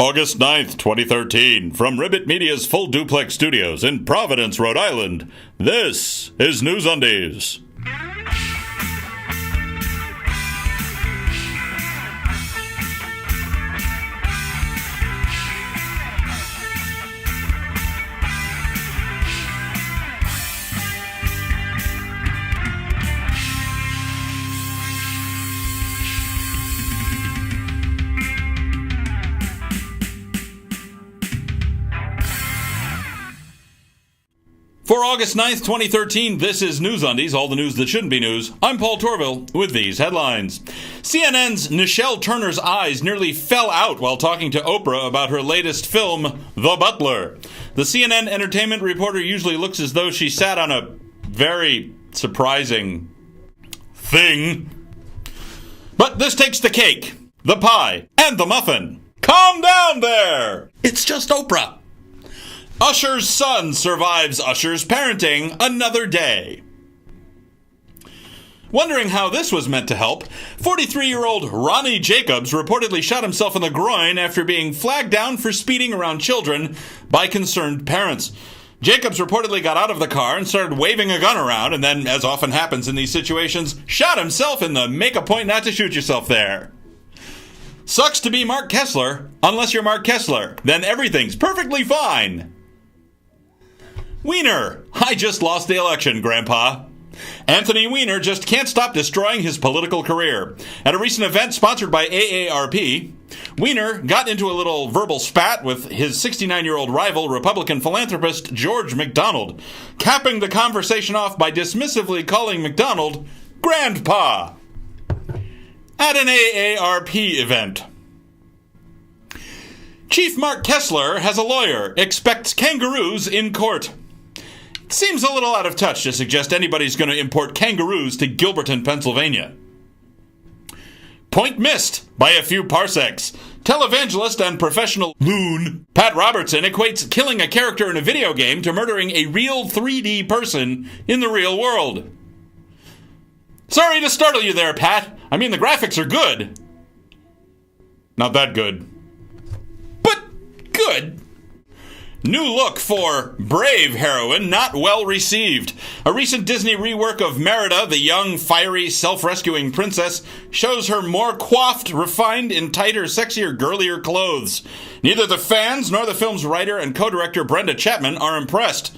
August 9th, 2013, from Ribbit Media's Full Duplex Studios in Providence, Rhode Island, this is NewsUndies. For August 9th, 2013, this is NewsUndies, all the news that shouldn't be news. I'm Paul Torville with these headlines. CNN's Nichelle Turner's eyes nearly fell out while talking to Oprah about her latest film, The Butler. The CNN entertainment reporter usually looks as though she sat on a very surprising thing. But this takes the cake, the pie, and the muffin. Calm down there! It's just Oprah. Usher's son survives Usher's parenting another day. Wondering how this was meant to help, 43-year-old Ronnie Jacobs reportedly shot himself in the groin after being flagged down for speeding around children by concerned parents. Jacobs reportedly got out of the car and started waving a gun around and then, as often happens in these situations, shot himself in the make a point not to shoot yourself there. Sucks to be Mark Kessler, unless you're Mark Kessler. Then everything's perfectly fine. Weiner, I just lost the election, Grandpa. Anthony Weiner just can't stop destroying his political career. At a recent event sponsored by AARP, Weiner got into a little verbal spat with his 69-year-old rival, Republican philanthropist George McDonald, capping the conversation off by dismissively calling McDonald Grandpa at an AARP event. Chief Mark Kessler has a lawyer, expects kangaroos in court. Seems a little out of touch to suggest anybody's going to import kangaroos to Gilberton, Pennsylvania. Point missed by a few parsecs. Televangelist and professional loon Pat Robertson equates killing a character in a video game to murdering a real 3D person in the real world. Sorry to startle you there, Pat. I mean, the graphics are good. Not that good. But good. New look for Brave heroine not well received. A recent Disney rework of Merida, the young, fiery, self-rescuing princess, shows her more coiffed, refined, in tighter, sexier, girlier clothes. Neither the fans nor the film's writer and co-director Brenda Chapman are impressed.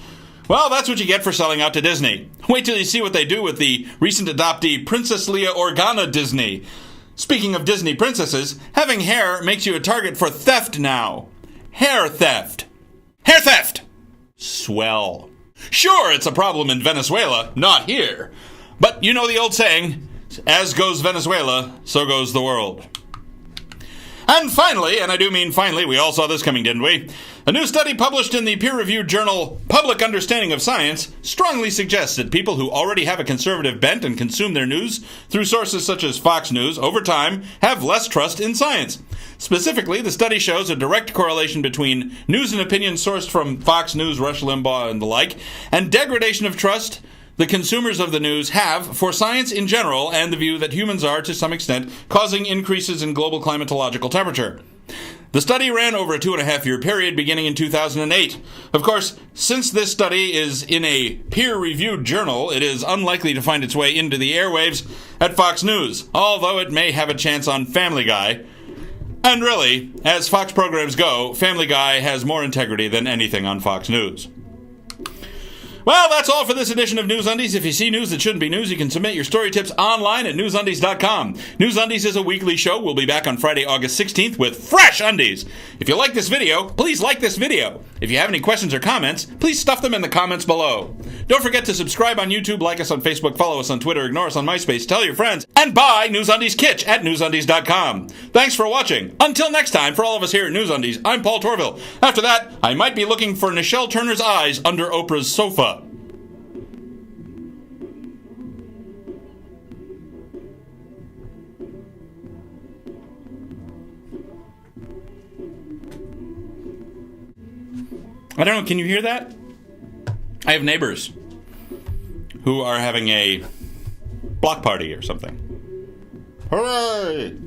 Well, that's what you get for selling out to Disney. Wait till you see what they do with the recent adoptee Princess Leia Organa Disney. Speaking of Disney princesses, having hair makes you a target for theft now. Hair theft. Hair theft! Swell. Sure, it's a problem in Venezuela, not here. But you know the old saying, as goes Venezuela, so goes the world. And finally, and I do mean finally, we all saw this coming, didn't we? A new study published in the peer-reviewed journal Public Understanding of Science strongly suggests that people who already have a conservative bent and consume their news through sources such as Fox News over time have less trust in science. Specifically, the study shows a direct correlation between news and opinion sourced from Fox News, Rush Limbaugh, and the like, and degradation of trust the consumers of the news have for science in general and the view that humans are, to some extent, causing increases in global climatological temperature. The study ran over a 2.5-year period beginning in 2008. Of course, since this study is in a peer-reviewed journal, it is unlikely to find its way into the airwaves at Fox News, although it may have a chance on Family Guy. And really, as Fox programs go, Family Guy has more integrity than anything on Fox News. Well, that's all for this edition of NewsUndies. If you see news that shouldn't be news, you can submit your story tips online at NewsUndies.com. NewsUndies is a weekly show. We'll be back on Friday, August 16th with fresh undies. If you like this video, please like this video. If you have any questions or comments, please stuff them in the comments below. Don't forget to subscribe on YouTube, like us on Facebook, follow us on Twitter, ignore us on MySpace, tell your friends, and buy NewsUndies Kitsch at NewsUndies.com. Thanks for watching. Until next time, for all of us here at NewsUndies, I'm Paul Torville. After that, I might be looking for Nichelle Turner's eyes under Oprah's sofa. I don't know, can you hear that? I have neighbors who are having a block party or something. Hooray!